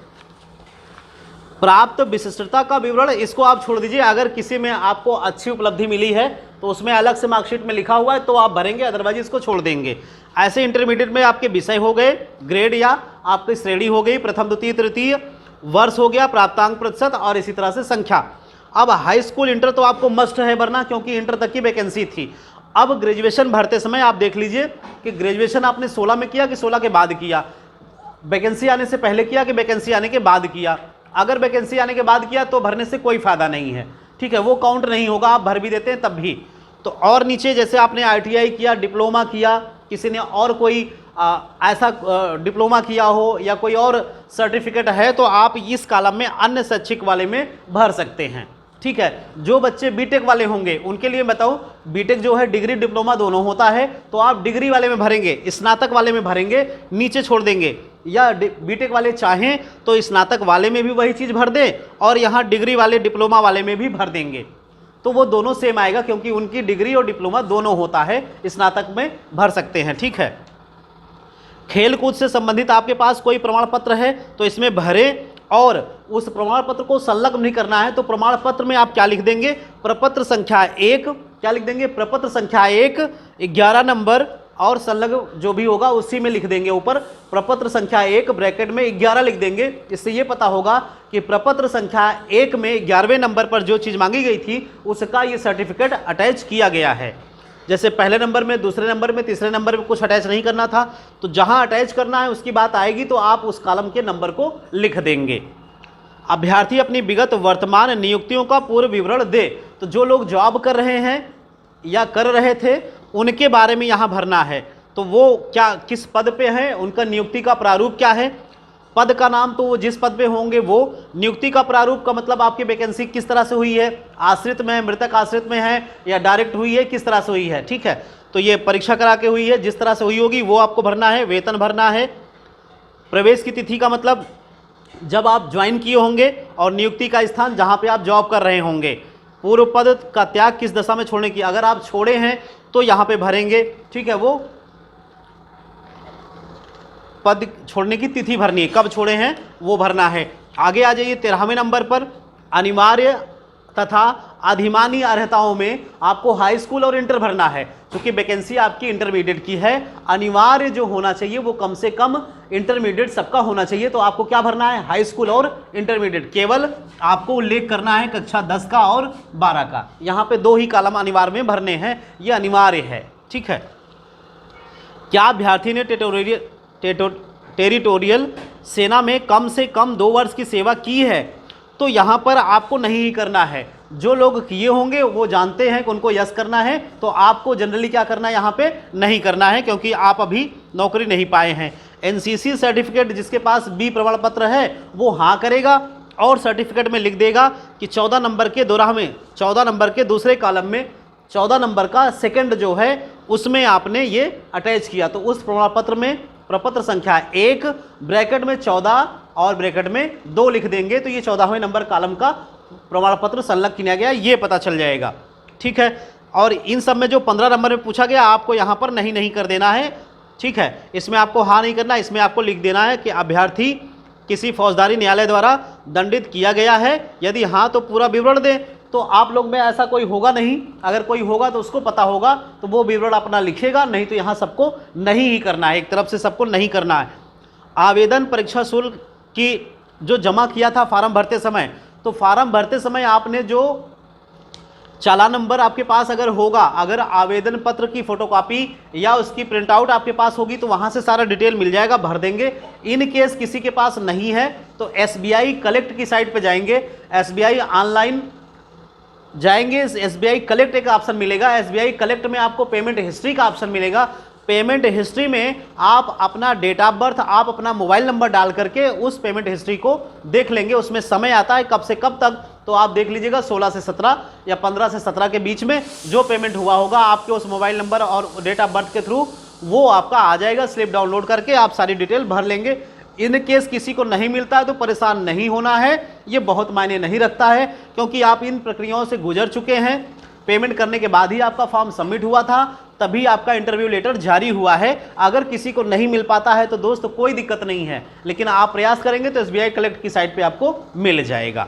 प्राप्त विशिष्टता का विवरण, इसको आप छोड़ दीजिए। अगर किसी में आपको अच्छी उपलब्धि मिली है तो उसमें अलग से मार्कशीट में लिखा हुआ है तो आप भरेंगे, अदरवाइज इसको छोड़ देंगे। ऐसे इंटरमीडिएट में आपके विषय हो गए, ग्रेड या आपकी श्रेणी हो गई, प्रथम द्वितीय तृतीय, वर्ष हो गया, प्राप्तांक प्रतिशत और इसी तरह से संख्या। अब हाई स्कूल इंटर तो आपको मस्ट है भरना क्योंकि इंटर तक की वैकेंसी थी। अब ग्रेजुएशन भरते समय आप देख लीजिए कि ग्रेजुएशन आपने 16 में किया कि 16 के बाद किया, वैकेंसी आने से पहले किया कि वैकेंसी आने के बाद किया। अगर वैकेंसी आने के बाद किया तो भरने से कोई फायदा नहीं है, ठीक है, वो काउंट नहीं होगा, आप भर भी देते हैं तब भी। तो और नीचे जैसे आपने ITI किया, डिप्लोमा किया, किसी ने और कोई ऐसा डिप्लोमा किया हो या कोई और सर्टिफिकेट है तो आप इस कॉलम में अन्य शैक्षिक वाले में भर सकते हैं, ठीक है। जो बच्चे बीटेक वाले होंगे उनके लिए बताऊं, बीटेक जो है डिग्री डिप्लोमा दोनों होता है, तो आप डिग्री वाले में भरेंगे, स्नातक वाले में भरेंगे, नीचे छोड़ देंगे। या बीटेक वाले चाहें तो स्नातक वाले में भी वही चीज़ भर दें और यहाँ डिग्री वाले डिप्लोमा वाले में भी भर देंगे, तो वो दोनों सेम आएगा क्योंकि उनकी डिग्री और डिप्लोमा दोनों होता है, स्नातक में भर सकते हैं, ठीक है। खेल कूद से संबंधित आपके पास कोई प्रमाण पत्र है तो इसमें भरें, और उस प्रमाण पत्र को संलग्न नहीं करना है तो प्रमाण पत्र में आप क्या लिख देंगे, प्रपत्र संख्या 1, क्या लिख देंगे, प्रपत्र संख्या 1, 11 नंबर और संलग्न जो भी होगा उसी में लिख देंगे ऊपर प्रपत्र संख्या 1 ब्रैकेट में 11 लिख देंगे। इससे ये पता होगा कि प्रपत्र संख्या 1 में 11वें नंबर पर जो चीज़ मांगी गई थी उसका ये सर्टिफिकेट अटैच किया गया है। जैसे पहले नंबर में, दूसरे नंबर में, तीसरे नंबर में कुछ अटैच नहीं करना था, तो जहां अटैच करना है उसकी बात आएगी तो आप उस कॉलम के नंबर को लिख देंगे। अभ्यर्थी अपनी विगत वर्तमान नियुक्तियों का पूर्व विवरण दे, तो जो लोग जॉब कर रहे हैं या कर रहे थे उनके बारे में यहाँ भरना है। तो वो क्या किस पद पे हैं, उनका नियुक्ति का प्रारूप क्या है, पद का नाम तो वो जिस पद पे होंगे वो, नियुक्ति का प्रारूप का मतलब आपकी वैकेंसी किस तरह से हुई है, आश्रित में है, मृतक आश्रित में है या डायरेक्ट हुई है, किस तरह से हुई है, ठीक है। तो ये परीक्षा करा के हुई है, जिस तरह से हुई होगी वो आपको भरना है। वेतन भरना है। प्रवेश की तिथि का मतलब जब आप ज्वाइन किए होंगे, और नियुक्ति का स्थान जहाँ पे आप जॉब कर रहे होंगे। पूर्व पद का त्याग किस दशा में छोड़ने की, अगर आप छोड़े हैं तो यहाँ पे भरेंगे, ठीक है। वो पद छोड़ने की तिथि भरनी है, कब छोड़े हैं वो भरना है। आगे आ जाइए 13वें नंबर पर, अनिवार्य तथा अधिमानी अर्हताओं में आपको हाई स्कूल और इंटर भरना है। क्योंकि वैकेंसी आपकी इंटरमीडिएट की है, अनिवार्य जो होना चाहिए वो कम से कम इंटरमीडिएट सबका होना चाहिए। तो आपको क्या भरना है, हाई स्कूल और इंटरमीडिएट। केवल आपको उल्लेख करना है कक्षा 10 का और 12 का। यहाँ पे 2 ही कॉलम अनिवार्य में भरने हैं, ये अनिवार्य है, ठीक है। क्या अभ्यर्थी ने टेरिटोरियल सेना में कम से कम 2 वर्ष की सेवा की है, तो यहाँ पर आपको नहीं ही करना है। जो लोग किए होंगे वो जानते हैं कि उनको यस करना है, तो आपको जनरली क्या करना है, यहाँ पे नहीं करना है क्योंकि आप अभी नौकरी नहीं पाए हैं। NCC सर्टिफिकेट जिसके पास B प्रमाण पत्र है वो हाँ करेगा और सर्टिफिकेट में लिख देगा कि 14 नंबर के दोराह में, 14 नंबर के दूसरे कॉलम में 14 नंबर का सेकंड जो है उसमें आपने ये अटैच किया। तो उस प्रमाण पत्र में प्रपत्र संख्या 1 ब्रैकेट में 14 और ब्रैकेट में 2 लिख देंगे, तो ये 14वें नंबर कॉलम का प्रमाण पत्र संलग्न किया गया, ये पता चल जाएगा, ठीक है। और इन सब में जो 15 नंबर में पूछा गया आपको यहाँ पर नहीं कर देना है, ठीक है। इसमें आपको हाँ नहीं करना, इसमें आपको लिख देना है कि अभ्यर्थी किसी फौजदारी न्यायालय द्वारा दंडित किया गया है। यदि हाँ तो पूरा विवरण दें, तो आप लोग में ऐसा कोई होगा नहीं, अगर कोई होगा तो उसको पता होगा तो वो विवरण अपना लिखेगा, नहीं तो यहाँ सबको नहीं ही करना है, एक तरफ से सबको नहीं करना है। आवेदन परीक्षा शुल्क की जो जमा किया था फार्म भरते समय, तो फार्म भरते समय आपने जो चालान नंबर आपके पास अगर होगा, अगर आवेदन पत्र की फोटोकॉपी या उसकी प्रिंट आउट आपके पास होगी तो वहां से सारा डिटेल मिल जाएगा, भर देंगे। इन केस किसी के पास नहीं है तो SBI कलेक्ट की साइट पे जाएंगे, SBI ऑनलाइन जाएंगे, SBI कलेक्ट एक ऑप्शन मिलेगा, SBI कलेक्ट में आपको पेमेंट हिस्ट्री का ऑप्शन मिलेगा। पेमेंट हिस्ट्री में आप अपना डेट ऑफ बर्थ, आप अपना मोबाइल नंबर डाल करके उस पेमेंट हिस्ट्री को देख लेंगे। उसमें समय आता है कब से कब तक, तो आप देख लीजिएगा 16 से 17 या 15 से 17 के बीच में जो पेमेंट हुआ होगा आपके उस मोबाइल नंबर और डेट ऑफ बर्थ के थ्रू वो आपका आ जाएगा। स्लिप डाउनलोड करके आप सारी डिटेल भर लेंगे। इन केस किसी को नहीं मिलता है तो परेशान नहीं होना है, ये बहुत मायने नहीं रखता है, क्योंकि आप इन प्रक्रियाओं से गुजर चुके हैं। पेमेंट करने के बाद ही आपका फॉर्म सबमिट हुआ था, तभी आपका इंटरव्यू लेटर जारी हुआ है। अगर किसी को नहीं मिल पाता है तो दोस्त कोई दिक्कत नहीं है, लेकिन आप प्रयास करेंगे तो SBI कलेक्ट की साइट पे आपको मिल जाएगा।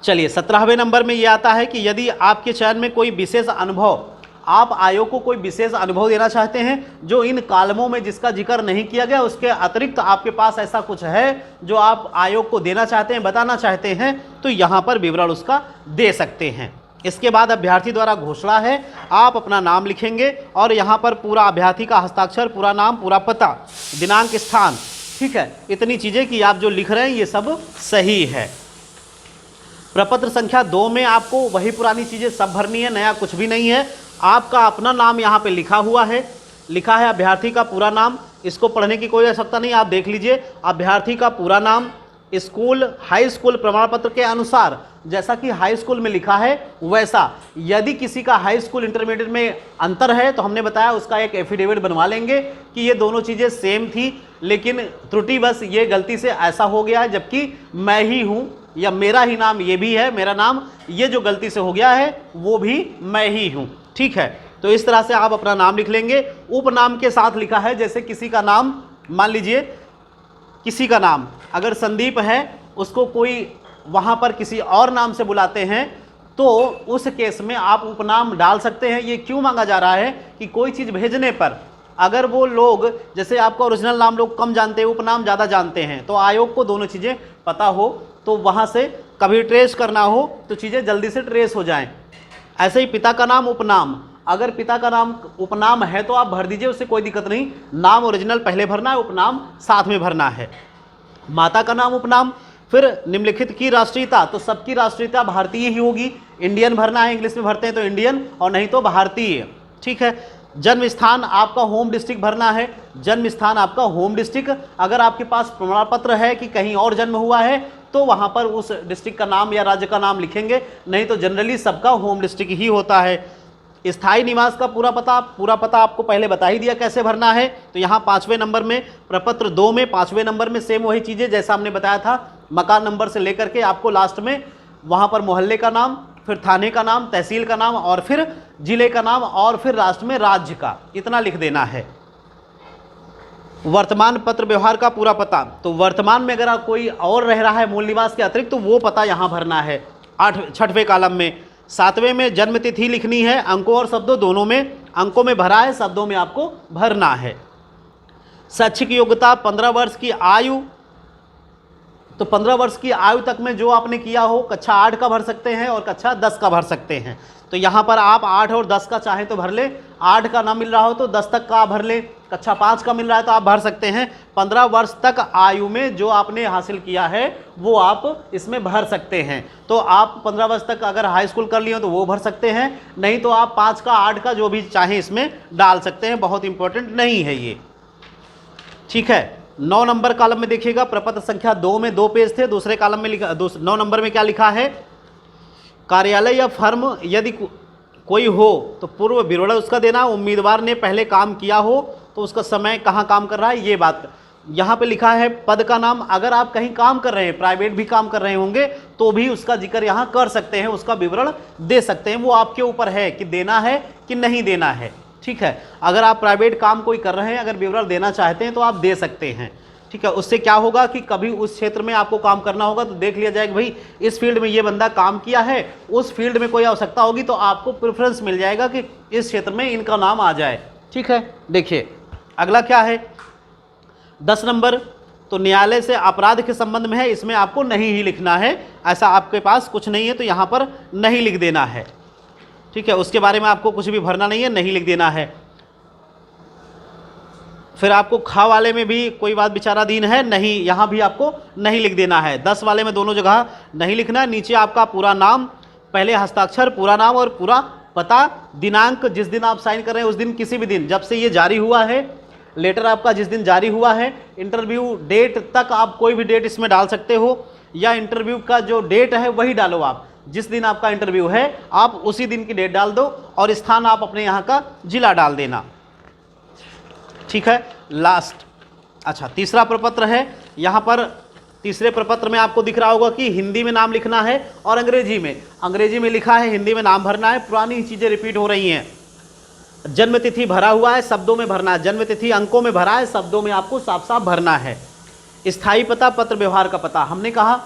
चलिए 17वें नंबर में ये आता है कि यदि आपके चयन में कोई विशेष अनुभव, आप आयोग को कोई विशेष अनुभव देना चाहते हैं जो इन कॉलमों में जिसका जिक्र नहीं किया गया, उसके अतिरिक्त आपके पास ऐसा कुछ है जो आप आयोग को देना चाहते हैं, बताना चाहते हैं, तो यहाँ पर विवरण उसका दे सकते हैं। इसके बाद अभ्यर्थी द्वारा घोषणा है, आप अपना नाम लिखेंगे और यहाँ पर पूरा अभ्यर्थी का हस्ताक्षर, पूरा नाम, पूरा पता, दिनांक, स्थान, ठीक है, इतनी चीज़ें कि आप जो लिख रहे हैं ये सब सही है। प्रपत्र संख्या 2 में आपको वही पुरानी चीज़ें सब भरनी है, नया कुछ भी नहीं है। आपका अपना नाम यहाँ पे लिखा हुआ है, लिखा है अभ्यर्थी का पूरा नाम, इसको पढ़ने की कोई आवश्यकता नहीं, आप देख लीजिए। अभ्यर्थी का पूरा नाम, स्कूल, हाई स्कूल प्रमाण पत्र के अनुसार जैसा कि हाई स्कूल में लिखा है वैसा। यदि किसी का हाई स्कूल इंटरमीडिएट में अंतर है तो हमने बताया उसका एक एफिडेविट बनवा लेंगे कि ये दोनों चीज़ें सेम थी, लेकिन त्रुटि बस ये गलती से ऐसा हो गया है, जबकि मैं ही हूँ या मेरा ही नाम ये भी है, मेरा नाम, ये जो गलती से हो गया है वो भी मैं ही हूँ, ठीक है। तो इस तरह से आप अपना नाम लिख लेंगे। उपनाम के साथ लिखा है, जैसे किसी का नाम, मान लीजिए किसी का नाम अगर संदीप है, उसको कोई वहाँ पर किसी और नाम से बुलाते हैं तो उस केस में आप उपनाम डाल सकते हैं। ये क्यों मांगा जा रहा है कि कोई चीज़ भेजने पर अगर वो लोग, जैसे आपका ओरिजिनल नाम लोग कम जानते हैं, उपनाम ज़्यादा जानते हैं, तो आयोग को दोनों चीज़ें पता हो, तो वहाँ से कभी ट्रेस करना हो तो चीज़ें जल्दी से ट्रेस हो जाएं। ऐसे ही पिता का नाम, उपनाम, अगर पिता का नाम उपनाम है तो आप भर दीजिए, उससे कोई दिक्कत नहीं। नाम ओरिजिनल पहले भरना है, उपनाम साथ में भरना है। माता का नाम, उपनाम, फिर निम्नलिखित की राष्ट्रीयता, तो सबकी राष्ट्रीयता भारतीय ही होगी, इंडियन भरना है, इंग्लिश में भरते हैं तो इंडियन और नहीं तो भारतीय, ठीक है। जन्म स्थान आपका होम डिस्ट्रिक्ट भरना है, जन्म स्थान आपका होम डिस्ट्रिक्ट। अगर आपके पास प्रमाण पत्र है कि कहीं और जन्म हुआ है तो वहाँ पर उस डिस्ट्रिक्ट का नाम या राज्य का नाम लिखेंगे, नहीं तो जनरली सबका होम डिस्ट्रिक्ट ही होता है। स्थायी निवास का पूरा पता आपको पहले बता ही दिया कैसे भरना है। तो यहाँ 5वें नंबर में, प्रपत्र 2 में 5वें नंबर में सेम वही चीज़ें जैसा हमने बताया था, मकान नंबर से लेकर के आपको लास्ट में वहाँ पर मोहल्ले का नाम, फिर थाने का नाम, तहसील का नाम और फिर जिले का नाम और फिर राष्ट्र में राज्य का, इतना लिख देना है। वर्तमान पत्र व्यवहार का पूरा पता, तो वर्तमान में अगर कोई और रह रहा है मूल निवास के अतिरिक्त तो वो पता यहाँ भरना है 6वें कॉलम में। 7वें में जन्म तिथि लिखनी है, अंकों और शब्दों दोनों में, अंकों में भरा है, शब्दों में आपको भरना है। शैक्षिक योग्यता 15 वर्ष की आयु, तो 15 वर्ष की आयु तक में जो आपने किया हो, कक्षा 8 का भर सकते हैं और कक्षा 10 का भर सकते हैं। तो यहाँ पर आप 8 और 10 का चाहें तो भर ले, 8 का ना मिल रहा हो तो 10 तक का भर ले, कक्षा 5 का मिल रहा है तो आप भर सकते हैं। 15 वर्ष तक आयु में जो आपने हासिल किया है वो आप इसमें भर सकते हैं। तो आप 15 वर्ष तक अगर हाई स्कूल कर लिए हो तो वो भर सकते हैं, नहीं तो आप 5 का 8 का जो भी चाहें इसमें डाल सकते हैं, बहुत इंपॉर्टेंट नहीं है ये, ठीक है। 9 नंबर कॉलम में देखिएगा, प्रपत्र संख्या 2 में 2 पेज थे, दूसरे कॉलम में लिखा 9 नंबर में क्या लिखा है, कार्यालय या फर्म यदि कोई हो तो पूर्व विवरण उसका देना, उम्मीदवार ने पहले काम किया हो तो उसका समय कहाँ काम कर रहा है ये बात। यहाँ पे लिखा है पद का नाम, अगर आप कहीं काम कर रहे हैं, प्राइवेट भी काम कर रहे होंगे तो भी उसका जिक्र यहाँ कर सकते हैं, उसका विवरण दे सकते हैं, वो आपके ऊपर है कि देना है कि नहीं देना है, ठीक है। अगर आप प्राइवेट काम कोई कर रहे हैं, अगर विवरण देना चाहते हैं तो आप दे सकते हैं। ठीक है। उससे क्या होगा कि कभी उस क्षेत्र में आपको काम करना होगा तो देख लिया जाएगा भाई इस फील्ड में ये बंदा काम किया है, उस फील्ड में कोई आवश्यकता होगी तो आपको प्रेफरेंस मिल जाएगा कि इस क्षेत्र में इनका नाम आ जाए। ठीक है, देखिए अगला क्या है 10 नंबर, तो न्यायालय से अपराध के संबंध में है, इसमें आपको नहीं ही लिखना है, ऐसा आपके पास कुछ नहीं है तो यहाँ पर नहीं लिख देना है। ठीक है, उसके बारे में आपको कुछ भी भरना नहीं है, नहीं लिख देना है। फिर आपको खा वाले में भी कोई बात विचाराधीन है, नहीं, यहाँ भी आपको नहीं लिख देना है। 10 वाले में दोनों जगह नहीं लिखना है। नीचे आपका पूरा नाम, पहले हस्ताक्षर, पूरा नाम और पूरा पता, दिनांक जिस दिन आप साइन कर रहे हैं उस दिन, किसी भी दिन जब से ये जारी हुआ है, लेटर आपका जिस दिन जारी हुआ है, इंटरव्यू डेट तक आप कोई भी डेट इसमें डाल सकते हो, या इंटरव्यू का जो डेट है वही डालो आप, जिस दिन आपका इंटरव्यू है आप उसी दिन की डेट डाल दो और स्थान आप अपने यहाँ का जिला डाल देना। ठीक है, लास्ट, अच्छा तीसरा प्रपत्र है। यहाँ पर तीसरे प्रपत्र में आपको दिख रहा होगा कि हिंदी में नाम लिखना है और अंग्रेजी में लिखा है, हिंदी में नाम भरना है। पुरानी चीज़ें रिपीट हो रही हैं। जन्म तिथि भरा हुआ है, शब्दों में भरना है। जन्म तिथि अंकों में भरा है, शब्दों में आपको साफ साफ भरना है। स्थायी पता, पत्र व्यवहार का पता, हमने कहा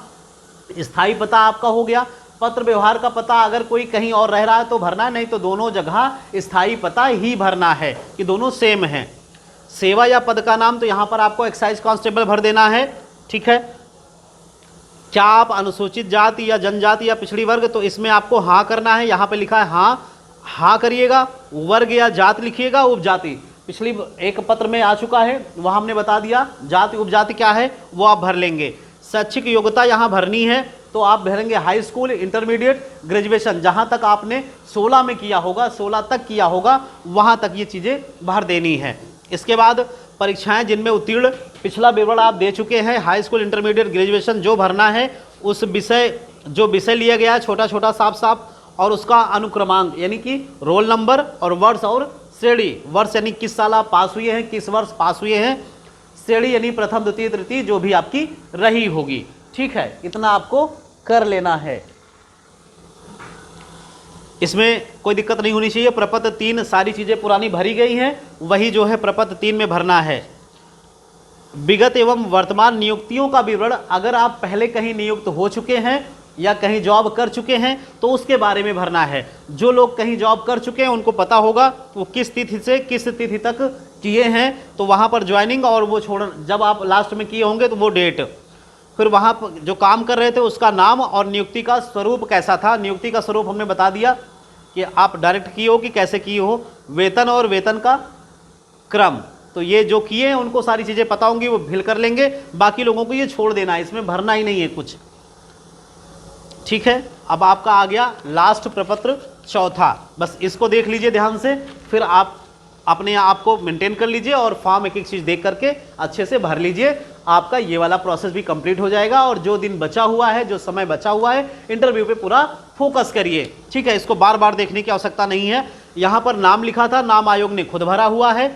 स्थायी पता आपका हो गया, पत्र व्यवहार का पता अगर कोई कहीं और रह रहा है तो भरना है, नहीं तो दोनों जगह स्थायी पता ही भरना है कि दोनों सेम हैं। सेवा या पद का नाम, तो यहाँ पर आपको एक्साइज कांस्टेबल भर देना है। ठीक है, क्या आप अनुसूचित जाति या जनजाति या पिछड़ी वर्ग, तो इसमें आपको हाँ करना है। यहाँ पे लिखा है हाँ करिएगा। वर्ग या जात लिखिएगा, उपजाति पिछली एक पत्र में आ चुका है, वह हमने बता दिया। जाति उपजाति क्या है वो आप भर लेंगे। शैक्षिक योग्यता यहाँ भरनी है, तो आप भरेंगे हाई स्कूल, इंटरमीडिएट, ग्रेजुएशन, जहाँ तक आपने 16 में किया होगा, 16 तक किया होगा, वहाँ तक ये चीज़ें भर देनी है। इसके बाद परीक्षाएं जिनमें उत्तीर्ण, पिछला विवरण आप दे चुके हैं, हाई स्कूल, इंटरमीडिएट, ग्रेजुएशन जो भरना है, उस विषय जो विषय लिया गया है छोटा छोटा साफ साफ, और उसका अनुक्रमांक यानी कि रोल नंबर और वर्ष और श्रेणी। वर्ष यानी किस साल आप पास हुए हैं, किस वर्ष पास हुए हैं, श्रेणी यानी प्रथम द्वितीय तृतीय जो भी आपकी रही होगी। ठीक है, इतना आपको कर लेना है, इसमें कोई दिक्कत नहीं होनी चाहिए। प्रपत्र 3 सारी चीज़ें पुरानी भरी गई हैं, वही जो है प्रपत्र 3 में भरना है। विगत एवं वर्तमान नियुक्तियों का विवरण, अगर आप पहले कहीं नियुक्त हो चुके हैं या कहीं जॉब कर चुके हैं तो उसके बारे में भरना है। जो लोग कहीं जॉब कर चुके हैं उनको पता होगा वो किस तिथि से किस तिथि तक किए हैं, तो वहाँ पर ज्वाइनिंग और वो छोड़, जब आप लास्ट में किए होंगे तो वो डेट, फिर वहाँ पर जो काम कर रहे थे उसका नाम और नियुक्ति का स्वरूप कैसा था। नियुक्ति का स्वरूप हमने बता दिया कि आप डायरेक्ट किए हो कि कैसे किए हो। वेतन और वेतन का क्रम, तो ये जो किए हैं उनको सारी चीज़ें पता होंगी, वो फिल कर लेंगे। बाकी लोगों को ये छोड़ देना है, इसमें भरना ही नहीं है कुछ। ठीक है, अब आपका आ गया लास्ट प्रपत्र चौथा, बस इसको देख लीजिए ध्यान से, फिर आप अपने आप को मेंटेन कर लीजिए और फॉर्म एक एक चीज़ देख करके अच्छे से भर लीजिए। आपका ये वाला प्रोसेस भी कंप्लीट हो जाएगा और जो दिन बचा हुआ है, जो समय बचा हुआ है, इंटरव्यू पे पूरा फोकस करिए। ठीक है, इसको बार बार देखने की आवश्यकता नहीं है। यहाँ पर नाम लिखा था, नाम आयोग ने खुद भरा हुआ है।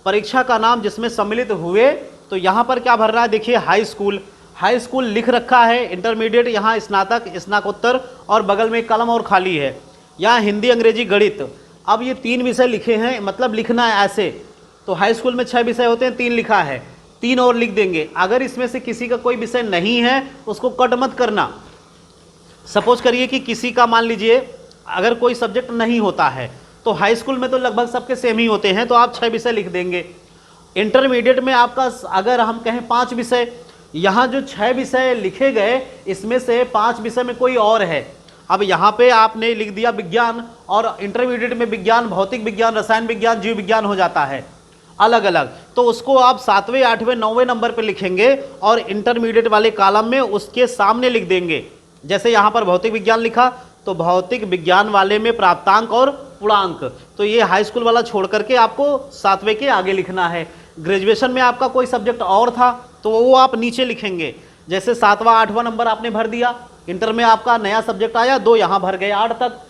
परीक्षा का नाम जिसमें सम्मिलित हुए, तो यहाँ पर क्या भर रहा है, देखिए हाई स्कूल लिख रखा है। इंटरमीडिएट यहाँ स्नातक, स्नातकोत्तर, और बगल में कलम और खाली है। यहाँ हिंदी, अंग्रेजी, गणित। अब ये 3 विषय लिखे हैं, मतलब लिखना है ऐसे, तो हाई स्कूल में 6 विषय होते हैं, 3 लिखा है, 3 और लिख देंगे। अगर इसमें से किसी का कोई विषय नहीं है उसको कट मत करना। सपोज करिए कि किसी का, मान लीजिए अगर कोई सब्जेक्ट नहीं होता है, तो हाई स्कूल में तो लगभग सबके सेम ही होते हैं, तो आप 6 विषय लिख देंगे। इंटरमीडिएट में आपका अगर हम कहें 5 विषय, यहाँ जो 6 विषय लिखे गए इसमें से 5 विषय में कोई और है। अब यहाँ पे आपने लिख दिया विज्ञान, और इंटरमीडिएट में विज्ञान, भौतिक विज्ञान, रसायन विज्ञान, जीव विज्ञान हो जाता है अलग अलग, तो उसको आप 7वें, 8वें, 9वें नंबर पे लिखेंगे और इंटरमीडिएट वाले कॉलम में उसके सामने लिख देंगे। जैसे यहाँ पर भौतिक विज्ञान लिखा, तो भौतिक विज्ञान वाले में प्राप्तांक और पूर्णांक, तो ये हाई स्कूल वाला छोड़ करके आपको 7वें के आगे लिखना है। ग्रेजुएशन में आपका कोई सब्जेक्ट और था तो वो आप नीचे लिखेंगे, जैसे 7वां, 8वां नंबर आपने भर दिया। इंटर में आपका नया सब्जेक्ट आया, 2 यहाँ भर गए, 8 तक।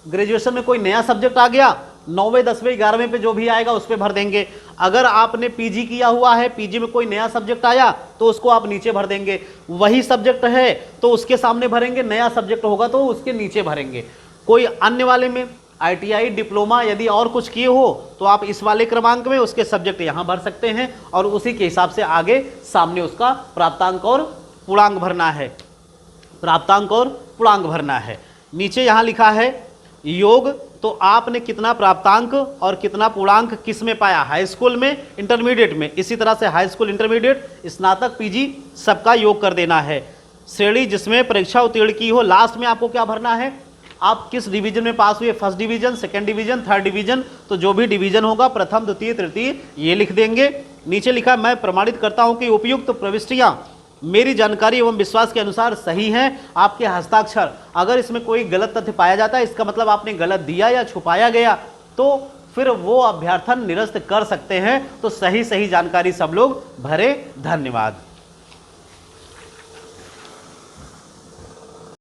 ग्रेजुएशन में कोई नया सब्जेक्ट आ गया, 9वें, 10वें, 11वें पे जो भी आएगा उस पर भर देंगे। अगर आपने पीजी किया हुआ है, पीजी में कोई नया सब्जेक्ट आया तो उसको आप नीचे भर देंगे। वही सब्जेक्ट है तो उसके सामने भरेंगे, नया सब्जेक्ट होगा तो उसके नीचे भरेंगे। कोई अन्य वाले में ITI डिप्लोमा यदि और कुछ किए हो तो आप इस वाले क्रमांक में उसके सब्जेक्ट यहाँ भर सकते हैं और उसी के हिसाब से आगे सामने उसका प्राप्तांक और पूर्णांक भरना है, प्राप्तांक और पूर्णांक भरना है। नीचे यहाँ लिखा है योग, तो आपने कितना प्राप्तांक और कितना पूर्णांक किस में पाया, हाई स्कूल में, इंटरमीडिएट में। इसी तरह से हाई स्कूल, इंटरमीडिएट, स्नातक, PG सबका योग कर देना है। श्रेणी जिसमें परीक्षा उत्तीर्ण की हो, लास्ट में आपको क्या भरना है, आप किस डिवीजन में पास हुए, first division, second division, third division, तो जो भी डिवीजन होगा प्रथम, द्वितीय, तृतीय, ये लिख देंगे। नीचे लिखा मैं प्रमाणित करता हूं कि उपयुक्त प्रविष्टियां मेरी जानकारी एवं विश्वास के अनुसार सही हैं। आपके हस्ताक्षर, अगर इसमें कोई गलत तथ्य पाया जाता है, इसका मतलब आपने गलत दिया या छुपाया गया, तो फिर वो अभ्यर्थन निरस्त कर सकते हैं। तो सही जानकारी सब लोग भरे। धन्यवाद।